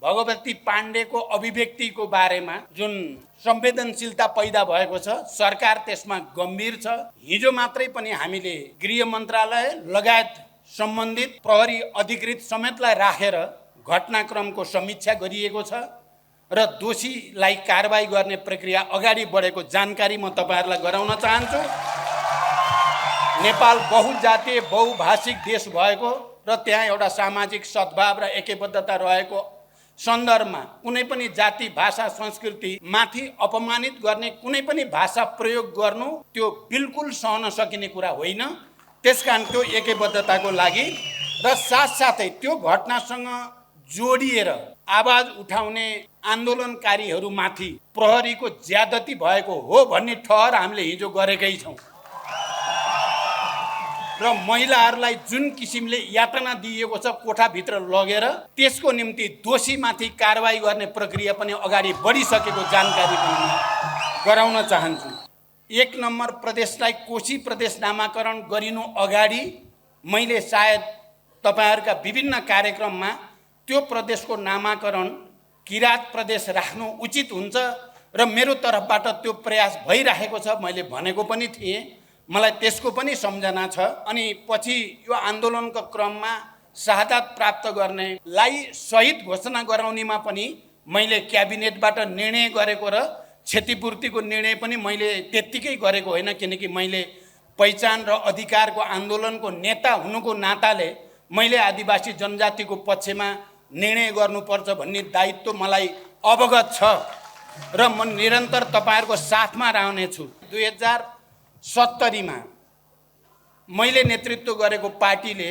भगवती पाण्डेको अभिव्यक्तिको बारेमा जुन संवेदनशीलता पैदा भएको छ, सरकार त्यसमा गम्भीर छ। हिजो मात्रै पनि हामीले गृह मन्त्रालय लगायत सम्बन्धित प्रहरी अधिकृत समेतलाई राखेर घटनाक्रमको समीक्षा गरिएको छ र दोषीलाई कारबाही गर्ने प्रक्रिया अगाडि बढेको जानकारी म तपाईहरुलाई गराउन चाहन्छु। नेपाल बहुजातीय बहुभाषिक देश भएको र त्यहाँ एउटा सामाजिक सद्भाव र एकबद्धता रहेको सन्दर्भमा कुनै पनि जाति भाषा संस्कृति माथि अपमानित गर्ने कुनै पनि भाषा प्रयोग गर्नु त्यो बिल्कुल सहन सकिने कुरा होइन। त्यसकारण त्यो एकबद्धताको लागि र साथसाथै त्यो घटनासँग जोडिएर आवाज उठाउने आन्दोलनकारीहरूमाथि प्रहरीको ज्यादती भएको हो भन्ने ठहर हामीले हिजो गरेकै छौँ र महिलाहरूलाई जुन किसिमले यातना दिएको छ कोठाभित्र लगेर त्यसको निम्ति दोषीमाथि कारबाही गर्ने प्रक्रिया पनि अगाडि बढिसकेको जानकारी पनि गराउन चाहन्छु। 1 नम्बर प्रदेशलाई कोशी प्रदेश नामाकरण गरिनु अगाडि मैले सायद तपाईहरुका विभिन्न कार्यक्रममा त्यो प्रदेशको नामाकरण किरात प्रदेश राख्नु उचित हुन्छ र मेरो तर्फबाट त्यो प्रयास भइरहेको छ मैले भनेको पनि थिएँ। मलाई त्यसको पनि सम्झना छ। अनि पछि यो आन्दोलनको क्रममा शहादत प्राप्त गर्नेलाई शहीद घोषणा गराउनेमा पनि मैले क्याबिनेटबाट निर्णय गरेको र क्षतिपूर्तिको निर्णय पनि मैले त्यत्तिकै गरेको होइन, किनकि मैले पहिचान र अधिकारको आन्दोलनको नेता हुनुको नाताले मैले आदिवासी जनजातिको पक्षमा निर्णय गर्नुपर्छ भन्ने दायित्व मलाई अवगत छ र म निरन्तर तपाईहरुको साथमा रहनेछु। 2070 मा मैले नेतृत्व गरेको पार्टीले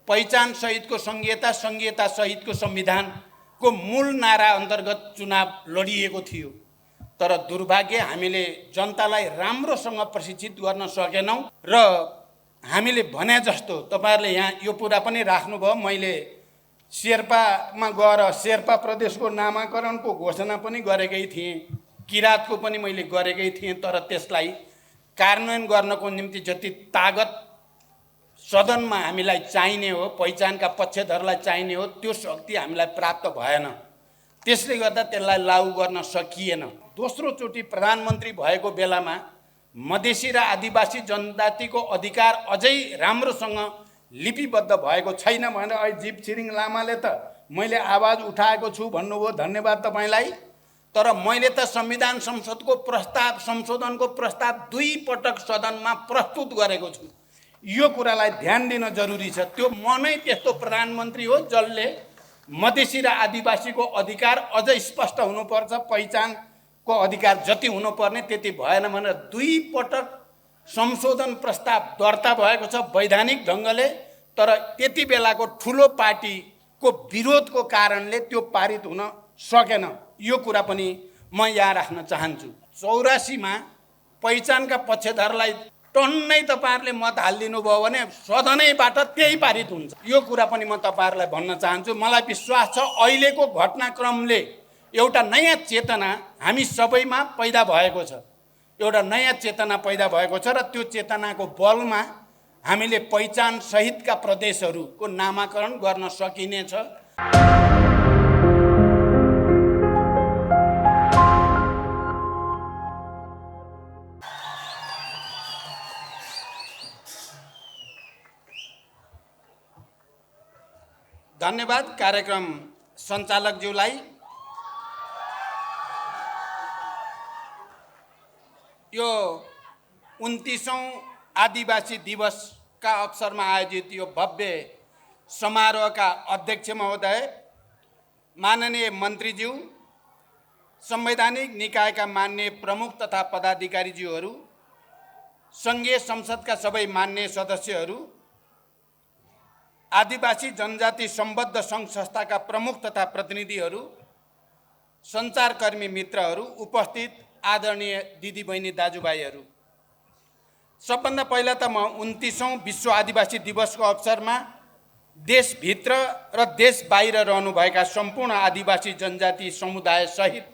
पहिचान सहितको संघीयता, संघीयता सहितको संविधानको मूल नारा अन्तर्गत चुनाव लडिएको थियो। तर दुर्भाग्य हामीले जनतालाई राम्रोसँग प्रशिक्षित गर्न सकेनौं र हामीले भने जस्तो तपाईहरुले यहाँ यो कुरा पनि राख्नुभयो, मैले शेर्पामा गएर शेर्पा प्रदेशको नामाकरणको घोषणा पनि गरेकै थिएँ, किरातको पनि मैले गरेकै थिएँ। तर त्यसलाई कार्यान्वयन गर्नको निम्ति जति तागत सदनमा हामीलाई चाहिने हो, पहिचानका पक्षधरलाई चाहिने हो, त्यो शक्ति हामीलाई प्राप्त भएन। त्यसले गर्दा त्यसलाई लागू गर्न सकिएन। दोस्रो चोटि प्रधानमन्त्री भएको बेलामा मधेसी र आदिवासी जनजातिको अधिकार अझै राम्रोसँग लिपिबद्ध भएको छैन भनेर अहिले जीव छिरिङ लामाले त मैले आवाज उठाएको छु भन्नुभयो, धन्यवाद तपाईलाई। तर मैले त संविधान संसदको प्रस्ताव संशोधनको प्रस्ताव 2 पटक सदनमा प्रस्तुत गरेको छु। यो कुरालाई ध्यान दिन जरुरी छ। त्यो म नै त्यस्तो प्रधानमन्त्री हो जसले मधेसी र आदिवासीको अधिकार अझै स्पष्ट हुनुपर्छ, पहिचानको अधिकार जति हुनुपर्ने त्यति भएन भनेर 2 पटक संशोधन प्रस्ताव दर्ता भएको छ वैधानिक ढङ्गले। तर त्यति बेलाको ठुलो पार्टीको विरोधको कारणले त्यो पारित हुन सकेन। यो कुरा पनि म यहाँ राख्न चाहन्छु। 84 मा पहिचानका पक्षधरलाई टन्नै तपाईहरुले मत हालिदिनु भयो भने सदनैबाट त्यही पारित हुन्छ। यो कुरा पनि म तपाईहरुलाई भन्न चाहन्छु। मलाई विश्वास छ अहिलेको घटनाक्रमले एउटा नयाँ चेतना हामी सबैमा पैदा भएको छ, एउटा नयाँ चेतना पैदा भएको छ र त्यो चेतनाको बलमा हामीले पहिचान सहितका प्रदेशहरूको नामाकरण गर्न सकिनेछ। धन्यवाद कार्यक्रम सञ्चालकज्यूलाई। यो 29औं आदिवासी दिवसका अवसरमा आयोजित यो भव्य समारोहका अध्यक्ष महोदय, माननीय मन्त्रीज्यू, संवैधानिक निकायका मान्य प्रमुख तथा पदाधिकारीज्यूहरू, संघीय संसदका सबै मान्य सदस्यहरू, आदिवासी जनजाति सम्बद्ध सङ्घ संस्थाका प्रमुख तथा प्रतिनिधिहरू, सञ्चारकर्मी मित्रहरू, उपस्थित आदरणीय दिदीबहिनी दाजुभाइहरू, सबभन्दा पहिला त म 29औं विश्व आदिवासी दिवसको अवसरमा देशभित्र र देश बाहिर रहनुभएका सम्पूर्ण आदिवासी जनजाति समुदाय सहित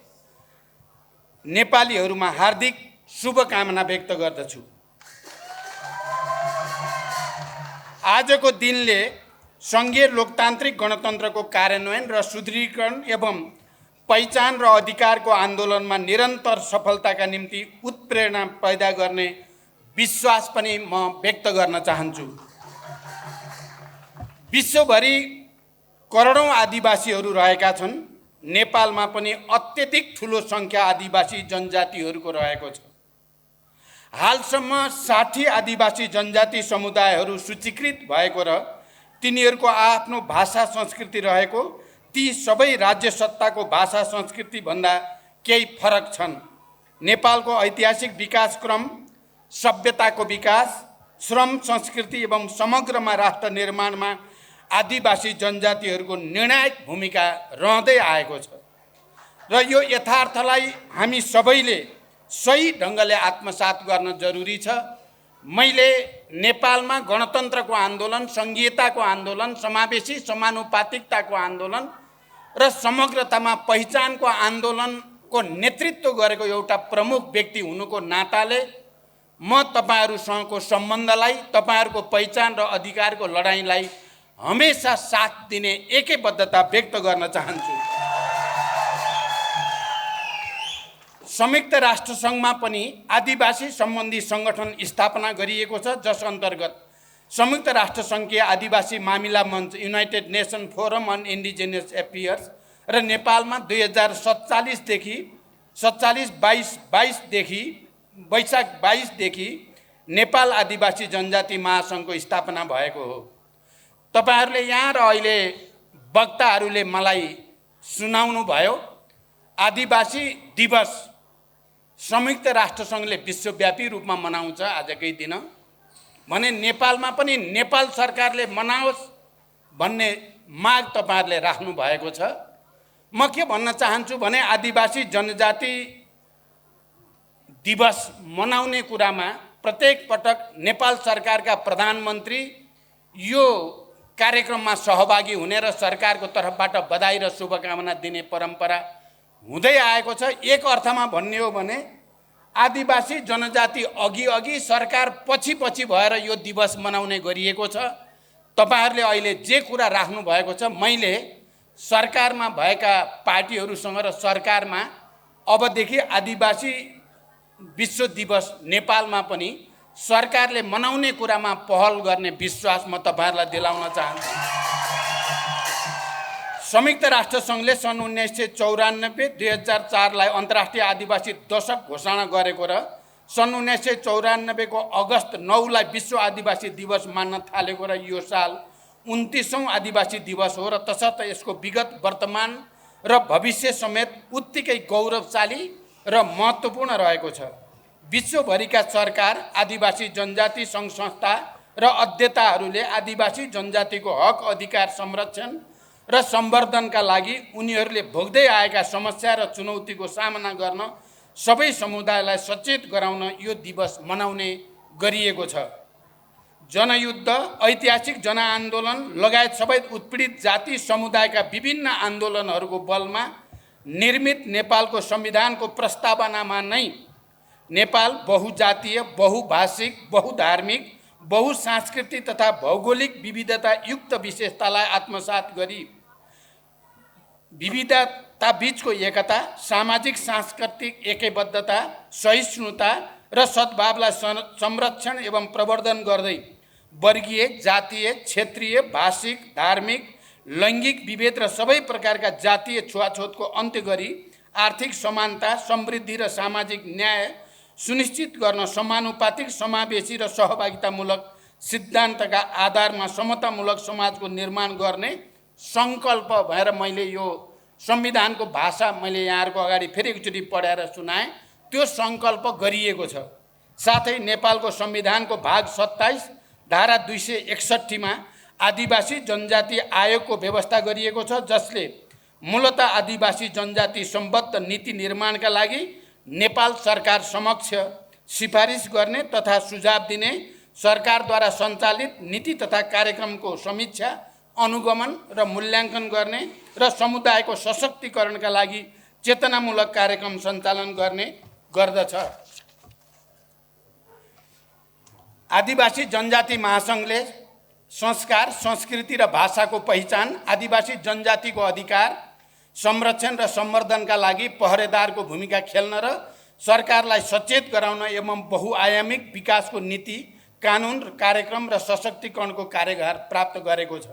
नेपालीहरूमा हार्दिक शुभकामना व्यक्त गर्दछु। आजको दिनले सङ्घीय लोकतान्त्रिक गणतन्त्रको कार्यान्वयन र सुदृढीकरण एवं पहिचान र अधिकारको आन्दोलनमा निरन्तर सफलताका निम्ति उत्प्रेरणा पैदा गर्ने विश्वास पनि म व्यक्त गर्न चाहन्छु। विश्वभरि करोडौँ आदिवासीहरू रहेका छन्। नेपालमा पनि अत्यधिक ठुलो सङ्ख्या आदिवासी जनजातिहरूको रहेको छ। हालसम्म 60 आदिवासी जनजाति समुदायहरू सूचीकृत भएको र तिनीहरूको आफ्नो भाषा संस्कृति रहेको ती सबै राज्य सत्ताको भाषा संस्कृति भन्दा केही फरक छन्। नेपालको ऐतिहासिक विकास क्रम, सभ्यताको विकास, श्रम, संस्कृति एवं समग्रमा राष्ट्र निर्माणमा आदिवासी जनजातिहरूको निर्णायक भूमिका रहँदै आएको छ र यो यथार्थलाई हामी सबैले सही ढङ्गले आत्मसात गर्न जरुरी छ। मैले नेपालमा गणतन्त्रको आन्दोलन, सङ्घीयताको आन्दोलन, समावेशी समानुपातिकताको आन्दोलन र समग्रतामा पहिचानको आन्दोलनको नेतृत्व गरेको एउटा प्रमुख व्यक्ति हुनुको नाताले म तपाईहरूसँगको सम्बन्धलाई, तपाईहरूको पहिचान र अधिकारको लडाईँलाई हमेशा साथ दिने एकैबद्धता व्यक्त गर्न चाहन्छु। संयुक्त राष्ट्र सङ्घमा पनि आदिवासी सम्बन्धी सङ्गठन स्थापना गरिएको छ, जस अन्तर्गत संयुक्त राष्ट्र सङ्घीय आदिवासी मामिला मञ्च, united nation forum on indigenous affairs र नेपालमा 2047 देखि वैशाख 22 देखि नेपाल आदिवासी जनजाति महासङ्घको स्थापना भएको हो। तपाईहरूले यहाँ र अहिले वक्ताहरूले मलाई सुनाउनु भयो, आदिवासी दिवस संयुक्त राष्ट्र सङ्घले विश्वव्यापी रूपमा मनाउँछ आजकै दिन भने नेपालमा पनि नेपाल सरकारले मनाओस् भन्ने माग तपाईहरूले राख्नु भएको छ। म के भन्न चाहन्छु भने आदिवासी जनजाति दिवस मनाउने कुरामा प्रत्येक पटक नेपाल सरकारका प्रधानमन्त्री यो कार्यक्रममा सहभागी हुने र सरकारको तर्फबाट बधाई र शुभकामना दिने परम्परा हुँदै आएको छ। एक अर्थमा भन्ने हो भने आदिवासी जनजाति अघि सरकार पछि भएर यो दिवस मनाउने गरिएको छ। तपाईहरूले अहिले जे कुरा राख्नु भएको छ, मैले सरकारमा भएका पार्टीहरूसँग र सरकारमा अबदेखि आदिवासी विश्व दिवस नेपालमा पनि सरकारले मनाउने कुरामा पहल गर्ने विश्वास म तपाईहरूलाई दिलाउन चाहन्छु। संयुक्त राष्ट्र सङ्घले सन् 1994-2004 लाई अन्तर्राष्ट्रिय आदिवासी दशक घोषणा गरेको र सन् 1994 को अगस्त 9 लाई विश्व आदिवासी दिवस मान्न थालेको र यो साल 29औं आदिवासी दिवस हो र तसर्थ यसको विगत, वर्तमान र भविष्य समेत उत्तिकै गौरवशाली र महत्त्वपूर्ण रहेको छ। विश्वभरिका सरकार, आदिवासी जनजाति सङ्घ संस्था र अध्येताहरूले आदिवासी जनजातिको हक अधिकार संरक्षण र सम्वर्धनका लागि उनीहरूले भोग्दै आएका समस्या र चुनौतीको सामना गर्न सबै समुदायलाई सचेत गराउन यो दिवस मनाउने गरिएको छ। जनयुद्ध, ऐतिहासिक जनआन्दोलन लगायत सबै उत्पीडित जाति समुदायका विभिन्न आन्दोलनहरूको बलमा निर्मित नेपालको संविधानको प्रस्तावनामा नै नेपाल बहुजातीय, बहुभाषिक, बहुधार्मिक, बहुसांस्कृतिक तथा भौगोलिक विविधता युक्त विशेषतालाई आत्मसात गरी विविधता बीचको एकता, सामाजिक सांस्कृतिक एकबद्धता, सहिष्णुता र सद्भावलाई संरक्षण एवं प्रवर्धन गर्दै वर्गीय, जातीय, क्षेत्रीय, भाषिक, धार्मिक, लैङ्गिक विभेद र सबै प्रकारका जातीय छुवाछुतको अन्त्य गरी आर्थिक समानता, समृद्धि र सामाजिक न्याय सुनिश्चित गर्न समानुपातिक, समावेशी र सहभागितामूलक सिद्धान्तका आधारमा समतामूलक समाजको निर्माण गर्ने सङ्कल्प भएर मैले यो संविधानको भाषा मैले यहाँहरूको अगाडि फेरि एकचोटि पढाएर सुनाएँ। त्यो सङ्कल्प गरिएको छ। साथै नेपालको संविधानको भाग 27 धारा 261 मा आदिवासी जनजाति आयोगको व्यवस्था गरिएको छ, जसले मूलतः आदिवासी जनजाति सम्बद्ध नीति निर्माणका लागि नेपाल सरकार समक्ष सिफारिस गर्ने तथा सुझाव दिने, सरकारद्वारा सञ्चालित नीति तथा कार्यक्रमको समीक्षा, अनुगमन र मूल्याङ्कन गर्ने र समुदायको सशक्तिकरणका लागि चेतनामूलक कार्यक्रम सञ्चालन गर्ने गर्दछ। आदिवासी जनजाति महासङ्घले संस्कार, संस्कृति र भाषाको पहिचान, आदिवासी जनजातिको अधिकार संरक्षण र सम्वर्धनका लागि पहरेदारको भूमिका खेल्न र सरकारलाई सचेत गराउन एवं बहुआयामिक विकासको नीति, कानुन, कार्यक्रम र सशक्तिकरणको कार्यभार प्राप्त गरेको छ।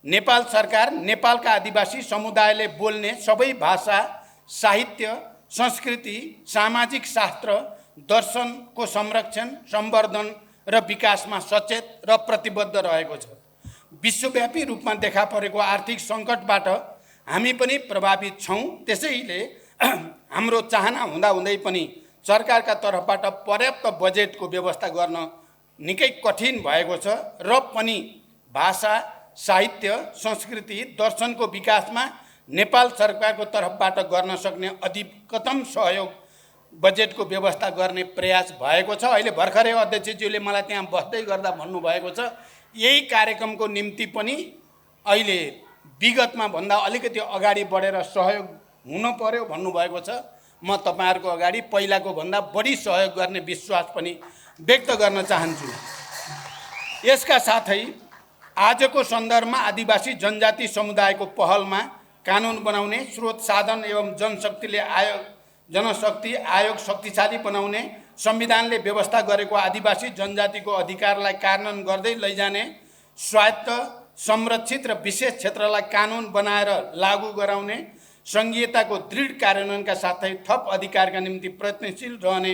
नेपाल सरकार नेपालका आदिवासी समुदायले बोल्ने सबै भाषा, साहित्य, संस्कृति, सामाजिक शास्त्र, दर्शनको संरक्षण, सम्वर्धन र विकासमा सचेत र प्रतिबद्ध रहेको छ। विश्वव्यापी रूपमा देखा परेको आर्थिक सङ्कटबाट हामी पनि प्रभावित छौँ। त्यसैले हाम्रो चाहना हुँदाहुँदै पनि सरकारका तर्फबाट पर्याप्त बजेटको व्यवस्था गर्न निकै कठिन भएको छ र पनि भाषा, साहित्य, संस्कृति, दर्शनको विकासमा नेपाल सरकारको तर्फबाट गर्न सक्ने अधिकतम सहयोग बजेटको व्यवस्था गर्ने प्रयास भएको छ। अहिले भर्खरै अध्यक्षज्यूले मलाई त्यहाँ बस्दै गर्दा भन्नुभएको छ, यही कार्यक्रमको निम्ति पनि अहिले विगतमा भन्दा अलिकति अगाडि बढेर सहयोग हुन पर्यो भन्नुभएको छ। म तपाईहरुको अगाडि पहिलाको भन्दा बढी सहयोग गर्ने विश्वास पनि व्यक्त गर्न चाहन्छु। यसका साथै आजको सन्दर्भमा आदिवासी जनजाति समुदायको पहलमा कानुन बनाउने, स्रोत साधन एवं जनशक्ति आयोग शक्तिशाली बनाउने, संविधानले व्यवस्था गरेको आदिवासी जनजातिको अधिकारलाई कार्यान्वयन गर्दै लैजाने, स्वायत्त, संरक्षित र विशेष क्षेत्रलाई कानुन बनाएर लागू गराउने, संघीयताको दृढ कार्यान्वयनका साथै थप अधिकारका निम्ति प्रयत्नशील रहने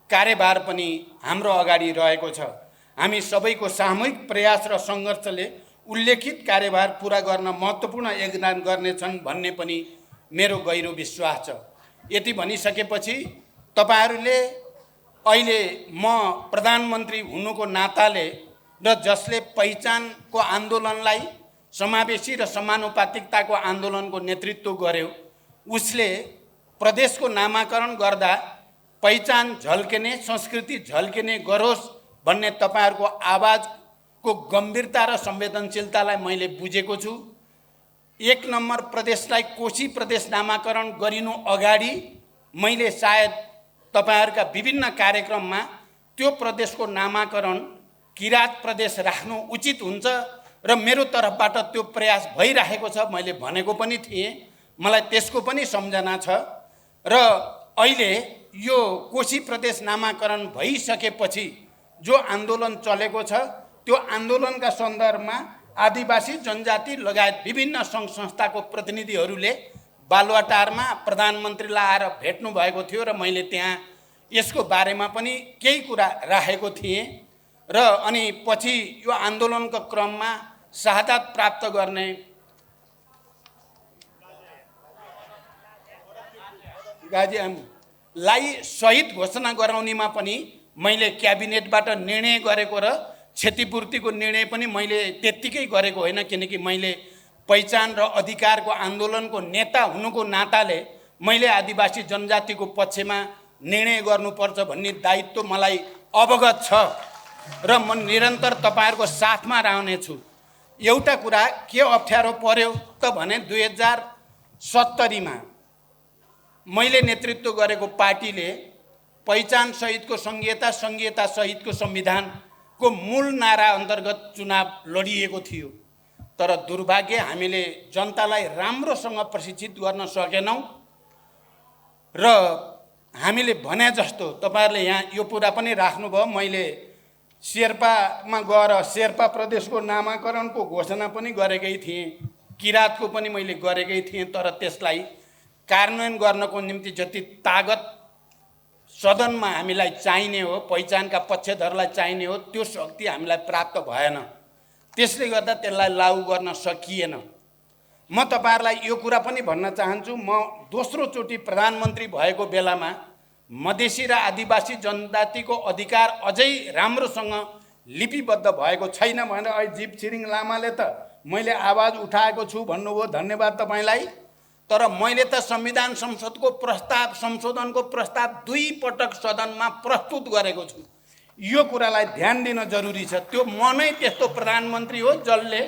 कार्यभार पनि हाम्रो अगाडि रहेको छ। हामी सबैको सामूहिक प्रयास र सङ्घर्षले उल्लेखित कार्यभार पूरा गर्न महत्त्वपूर्ण योगदान गर्नेछन् भन्ने पनि मेरो गहिरो विश्वास छ। यति भनिसकेपछि तपाईहरूले अहिले म प्रधानमन्त्री हुनुको नाताले र जसले पहिचानको आन्दोलनलाई समावेशी र समानुपातिकताको आन्दोलनको नेतृत्व गर्यो, उसले प्रदेशको नामाकरण गर्दा पहिचान झल्किने, संस्कृति झल्किने गरोस् भन्ने तपाईहरुको आवाजको गम्भीरता र संवेदनशीलतालाई मैले बुझेको छु। 1 नम्बर प्रदेशलाई कोशी प्रदेश नामाकरण गरिनु अगाडि मैले सायद तपाईहरुका विभिन्न कार्यक्रममा त्यो प्रदेशको नामाकरण किरात प्रदेश राख्नु उचित हुन्छ र मेरो तर्फबाट त्यो प्रयास भइरहेको छ मैले भनेको पनि थिएँ। मलाई त्यसको पनि सम्झना छ र अहिले यो कोशी प्रदेश नामाकरण भइसकेपछि जो आन्दोलन चलेको छ त्यो आन्दोलनका सन्दर्भमा आदिवासी जनजाति लगायत विभिन्न सङ्घ संस्थाको प्रतिनिधिहरूले बालुवाटारमा प्रधानमन्त्रीलाई आएर भेट्नु भएको थियो र मैले त्यहाँ यसको बारेमा पनि केही कुरा राखेको थिएँ र अनि पछि यो आन्दोलनको क्रममा शहादत प्राप्त गर्ने गाजीलाई शहीद घोषणा गराउनेमा पनि मैले क्याबिनेटबाट निर्णय गरेको र क्षतिपूर्तिको निर्णय पनि मैले त्यत्तिकै गरेको होइन, किनकि मैले पहिचान र अधिकारको आन्दोलनको नेता हुनुको नाताले मैले आदिवासी जनजातिको पक्षमा निर्णय गर्नुपर्छ भन्ने दायित्व मलाई अवगत छ र म निरन्तर तपाईहरुको साथमा रहनेछु। एउटा कुरा के अप्ठ्यारो पर्यो त भने 2070 मा मैले नेतृत्व गरेको पार्टीले पहिचान सहितको संघीयता, संघीयता सहितको संविधानको मूल नारा अन्तर्गत चुनाव लडिएको थियो। तर दुर्भाग्य हामीले जनतालाई राम्रोसँग प्रशिक्षित गर्न सकेनौं र हामीले भने जस्तो तपाईहरुले यहाँ यो कुरा पनि राख्नुभयो, मैले शेर्पामा गएर शेर्पा प्रदेशको नामाकरणको घोषणा पनि गरेकै थिएँ, किरातको पनि मैले गरेकै थिएँ। तर त्यसलाई कार्यान्वयन गर्नको निम्ति जति तागत सदनमा हामीलाई चाहिने हो, पहिचानका पक्षधरलाई चाहिने हो, त्यो शक्ति हामीलाई प्राप्त भएन। त्यसले गर्दा त्यसलाई लागू गर्न सकिएन। म तपाईहरुलाई यो कुरा पनि भन्न चाहन्छु, म दोस्रो चोटि प्रधानमन्त्री भएको बेलामा मधेसी र आदिवासी जनजातिको अधिकार अझै राम्रोसँग लिपिबद्ध भएको छैन भनेर अहिले जीव छिरिङ लामाले त मैले आवाज उठाएको छु भन्नुभयो, धन्यवाद तपाईलाई। तर मैले त संविधान संसदको प्रस्ताव, संशोधनको प्रस्ताव 2 पटक सदनमा प्रस्तुत गरेको छु। यो कुरालाई ध्यान दिन जरुरी छ। त्यो म नै त्यस्तो प्रधानमन्त्री हो जसले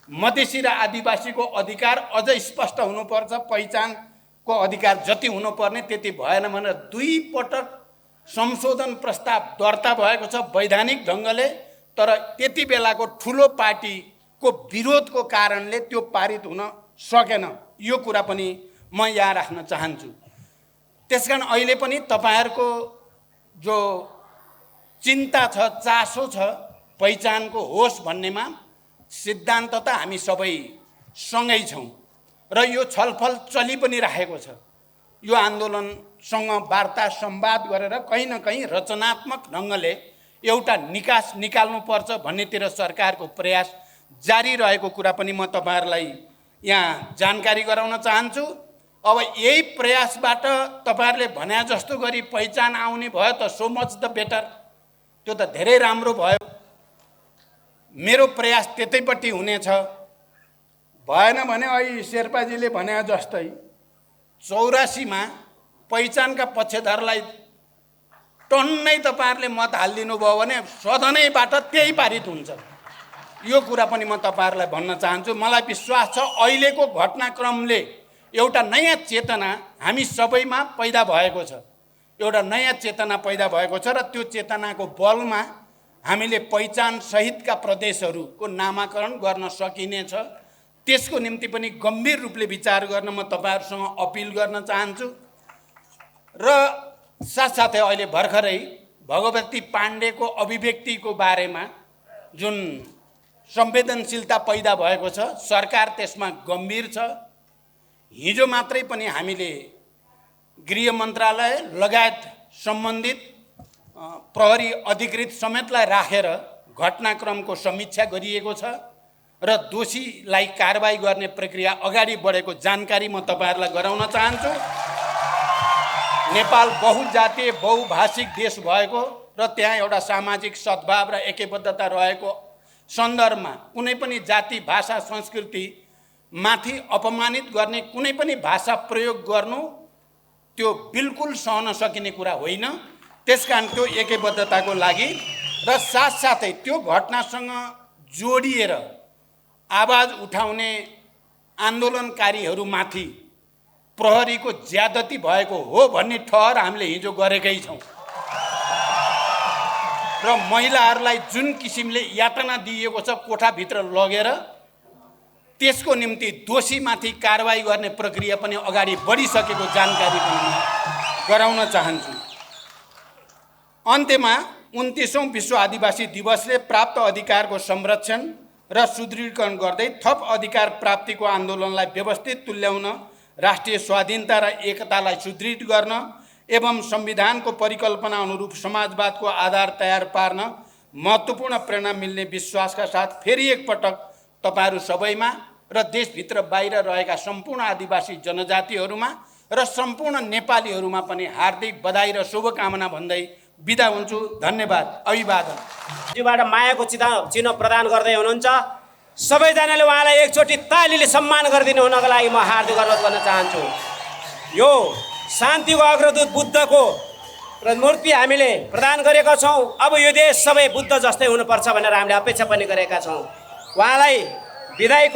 मधेसी र आदिवासीको अधिकार अझ स्पष्ट हुनुपर्छ, पहिचानको अधिकार जति हुनुपर्ने त्यति भएन भनेर 2 पटक संशोधन प्रस्ताव दर्ता भएको छ। वैधानिक ढङ्गले तर त्यति बेलाको ठुलो पार्टीको विरोधको कारणले त्यो पारित हुन सकेन। यो कुरा पनि म यहाँ राख्न चाहन्छु। त्यसकारण अहिले पनि तपाईहरुको जो चिन्ता छ, चासो छ पहिचानको होस् भन्नेमा सिद्धान्त त हामी सबै सँगै छौं र यो छलफल चलि पनि राखेको छ। यो आन्दोलनसँग वार्ता संवाद गरेर कहीँ न कहीँ रचनात्मक ढङ्गले एउटा निकास निकाल्नुपर्छ भन्नेतिर सरकारको प्रयास जारी रहेको कुरा पनि म तपाईहरुलाई यहाँ जानकारी गराउन चाहन्छु। अब यही प्रयासबाट तपाईहरुले भन्या जस्तो गरी पहिचान आउने भयो त सो मच द बेटर, त्यो त धेरै राम्रो भयो। मेरो प्रयास त्यतैपट्टि हुनेछ। भएन भने अहिले शेर्पाजीले भन्या जस्तै 84 मा पहिचानका पक्षधरलाई टन्नै तपाईहरुले मत हाल्दिनु भयो भने सदनैबाट त्यही पारित हुन्छ। यो कुरा पनि म तपाईहरुलाई भन्न चाहन्छु। मलाई विश्वास छ अहिलेको घटनाक्रमले एउटा नयाँ चेतना हामी सबैमा पैदा भएको छ। एउटा नयाँ चेतना पैदा भएको छ र त्यो चेतनाको बलमा हामीले पहिचान सहितका प्रदेशहरूको नामाकरण गर्न सकिनेछ। त्यसको निम्ति पनि गम्भीर रूपले विचार गर्न म तपाईहरुसँग अपिल गर्न चाहन्छु। र साथसाथै अहिले भर्खरै भगवती पाण्डेको अभिव्यक्तिको बारेमा जुन संवेदनशीलता पैदा भएको छ, सरकार त्यसमा गम्भीर छ। हिजो मात्रै पनि हामीले गृह मन्त्रालय लगायत सम्बन्धित प्रहरी अधिकृत समेतलाई राखेर घटनाक्रमको समीक्षा गरिएको छ र दोषीलाई कारबाही गर्ने प्रक्रिया अगाडि बढेको जानकारी म तपाईहरुलाई गराउन चाहन्छु। नेपाल बहुजातीय बहुभाषिक देश भएको र त्यहाँ एउटा सामाजिक सद्भाव र एकबद्धता रहेको सन्दर्भमा कुनै पनि जाति भाषा संस्कृति माथि अपमानित गर्ने कुनै पनि भाषा प्रयोग गर्नु त्यो बिल्कुल सहन सकिने कुरा होइन। त्यसकारण त्यो एकबद्धताको लागि र साथसाथै त्यो घटनासँग जोडिएर आवाज उठाउने आन्दोलनकारीहरूमाथि प्रहरीको ज्यादती भएको हो भन्ने ठहर हामीले हिजो गरेकै छौं र महिलाहरूलाई जुन किसिमले यातना दिएको छ कोठाभित्र लगेर त्यसको निम्ति दोषीमाथि कारबाही गर्ने प्रक्रिया पनि अगाडि बढिसकेको जानकारी पनि गराउन चाहन्छु। अन्त्यमा 29औं विश्व आदिवासी दिवसले प्राप्त अधिकारको संरक्षण र सुदृढीकरण गर्दै थप अधिकार प्राप्तिको आन्दोलनलाई व्यवस्थित तुल्याउन, राष्ट्रिय स्वाधीनता र एकतालाई सुदृढ गर्न एवं संविधानको परिकल्पना अनुरूप समाजवादको आधार तयार पार्न महत्त्वपूर्ण प्रेरणा मिल्ने विश्वासका साथ फेरि एकपटक तपाईहरु सबैमा र देशभित्र बाहिर रहेका सम्पूर्ण आदिवासी जनजातिहरूमा र सम्पूर्ण नेपालीहरूमा पनि हार्दिक बधाई र शुभकामना भन्दै बिदा हुन्छु। धन्यवाद। अभिवादन। जीबाट मायाको चिन्ह प्रदान गर्दै हुनुहुन्छ। सबैजनाले उहाँलाई एकचोटि तालीले सम्मान गरिदिनु हुनको लागि म हार्दिक अनुरोध गर्न चाहन्छु। यो शान्तिको अग्रदूत बुद्धको मूर्ति हामीले प्रदान गरेका छौं। अब यो देश सबै बुद्ध जस्तै हुनुपर्छ भनेर हामीले अपेक्षा पनि गरेका छौं। उहाँलाई विदाईको